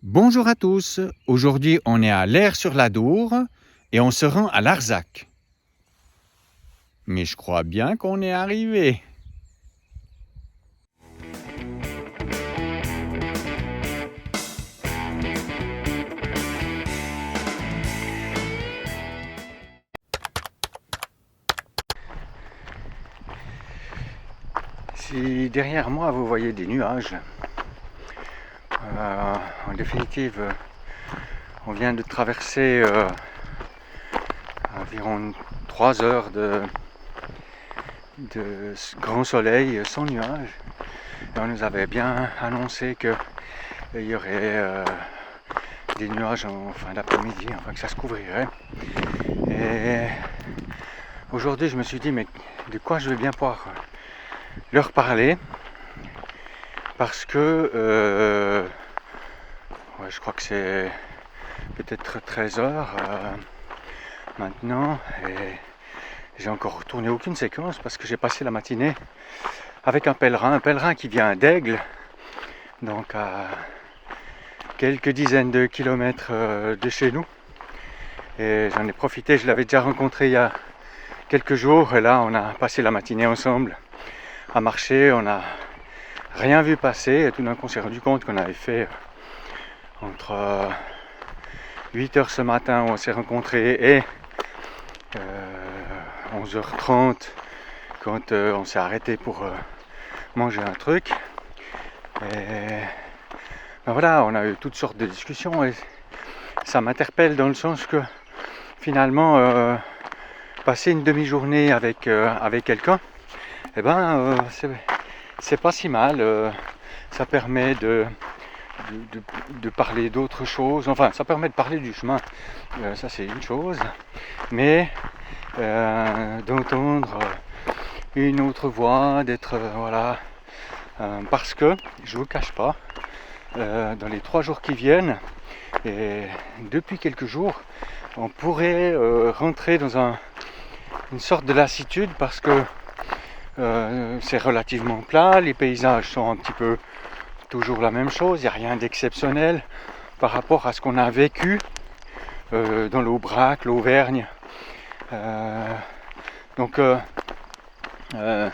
Bonjour à tous, aujourd'hui on est à L'Aire-sur-l'Adour et on se rend à Larzac. Mais je crois bien qu'on est arrivé. Si derrière moi vous voyez des nuages, en définitive on vient de traverser environ 3 heures de grand soleil sans nuages. Et on nous avait bien annoncé qu'il y aurait des nuages en fin d'après-midi, enfin que ça se couvrirait. Et aujourd'hui je me suis dit mais de quoi je vais bien pouvoir leur parler, parce que je crois que c'est peut-être 13h maintenant et j'ai encore tourné aucune séquence parce que j'ai passé la matinée avec un pèlerin qui vient d'Aigle, donc à quelques dizaines de kilomètres de chez nous, et j'en ai profité. Je l'avais déjà rencontré il y a quelques jours et là on a passé la matinée ensemble à marcher. On n'a rien vu passer et tout d'un coup on s'est rendu compte qu'on avait fait entre 8h ce matin où on s'est rencontrés et 11h30 quand on s'est arrêté pour manger un truc. Et ben voilà, on a eu toutes sortes de discussions et ça m'interpelle dans le sens que finalement passer une demi-journée avec quelqu'un, et ben c'est pas si mal. Ça permet de parler d'autres choses, enfin ça permet de parler du chemin, ça c'est une chose, mais d'entendre une autre voix, d'être parce que je vous cache pas, dans les 3 jours qui viennent et depuis quelques jours on pourrait rentrer dans une sorte de lassitude, parce que c'est relativement plat, les paysages sont un petit peu toujours la même chose, il n'y a rien d'exceptionnel par rapport à ce qu'on a vécu dans l'Aubrac, l'Auvergne. Donc on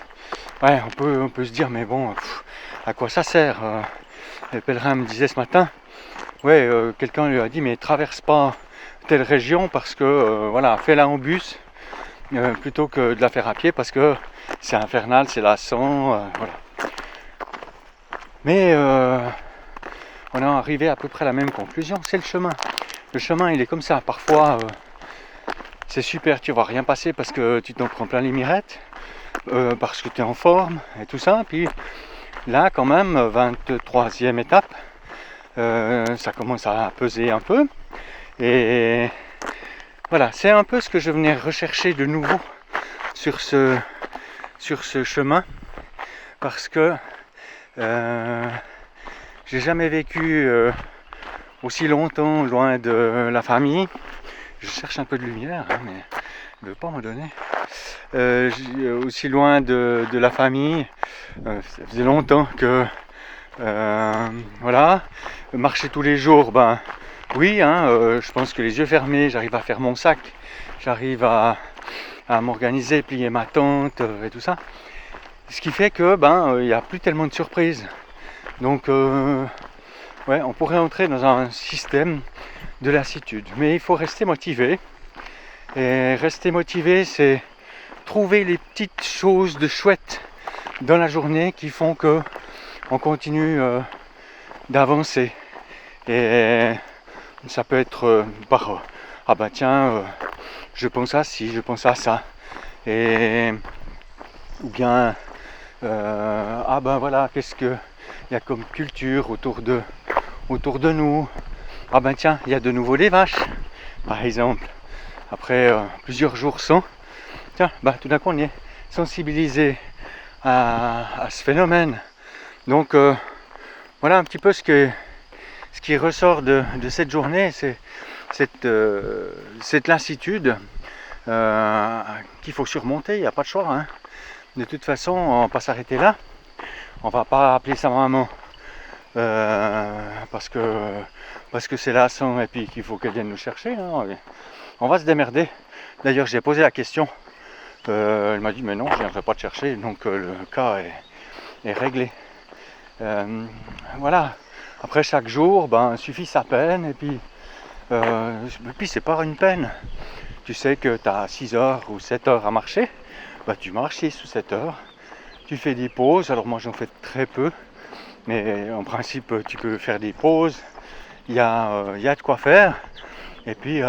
peut se dire mais bon, à quoi ça sert? Le pèlerin me disait ce matin, quelqu'un lui a dit mais traverse pas telle région parce que fais-la en bus plutôt que de la faire à pied parce que c'est infernal, c'est lassant, voilà. Mais on est arrivé à peu près à la même conclusion, c'est le chemin. Le chemin il est comme ça, parfois c'est super, tu vas rien passer parce que tu t'en prends plein les mirettes, parce que tu es en forme et tout ça, puis là quand même 23e étape, ça commence à peser un peu, et voilà, c'est un peu ce que je venais rechercher de nouveau sur ce chemin, parce que j'ai jamais vécu aussi longtemps loin de la famille. Je cherche un peu de lumière, mais elle ne veut pas m'en donner. Aussi loin de la famille, ça faisait longtemps que marcher tous les jours, je pense que les yeux fermés, j'arrive à faire mon sac, j'arrive à m'organiser, plier ma tente et tout ça. Ce qui fait que il n'y a plus tellement de surprises. Donc on pourrait entrer dans un système de lassitude, mais il faut rester motivé. Et rester motivé, c'est trouver les petites choses de chouette dans la journée qui font que on continue d'avancer. Et ça peut être je pense à ci, je pense à ça, et ou bien qu'est-ce qu'il y a comme culture autour de nous. Il y a de nouveau les vaches, par exemple. Après plusieurs jours sans, tout d'un coup on est sensibilisé à ce phénomène. Donc voilà un petit peu ce qui ressort de cette journée, c'est cette lassitude qu'il faut surmonter, il n'y a pas de choix, hein. De toute façon, on va pas s'arrêter là. On va pas appeler sa maman parce que parce que c'est lassant et puis qu'il faut qu'elle vienne nous chercher. Hein. On va se démerder. D'ailleurs, j'ai posé la question. Elle m'a dit mais non, je ne viendrai pas te chercher, donc le cas est réglé. Voilà. Après chaque jour, ben suffit sa peine et puis c'est pas une peine. Tu sais que tu as 6 heures ou 7 heures à marcher, bah, tu marches 6 ou 7 heures. Tu fais des pauses, alors moi j'en fais très peu, mais en principe tu peux faire des pauses. Il y a de quoi faire. Et puis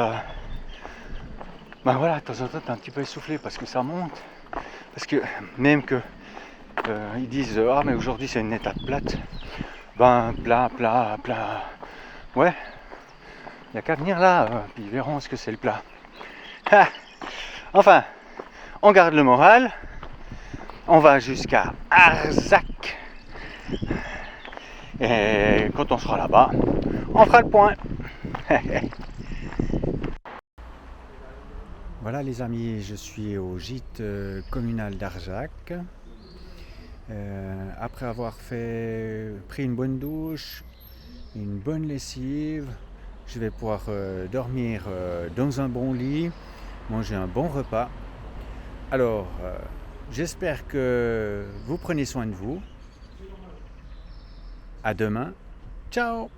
ben voilà, de temps en temps tu es un petit peu essoufflé parce que ça monte. Parce que même que ils disent ah mais aujourd'hui c'est une étape plate. Ben plat. Ouais, il n'y a qu'à venir là, puis ils verront ce que c'est le plat. Ah, enfin, on garde le moral. On va jusqu'à Arzac. Et quand on sera là-bas, on fera le point. Voilà les amis, je suis au gîte communal d'Arzac. Après avoir pris une bonne douche, une bonne lessive, je vais pouvoir dormir dans un bon lit, manger un bon repas. Alors, j'espère que vous prenez soin de vous. À demain. Ciao!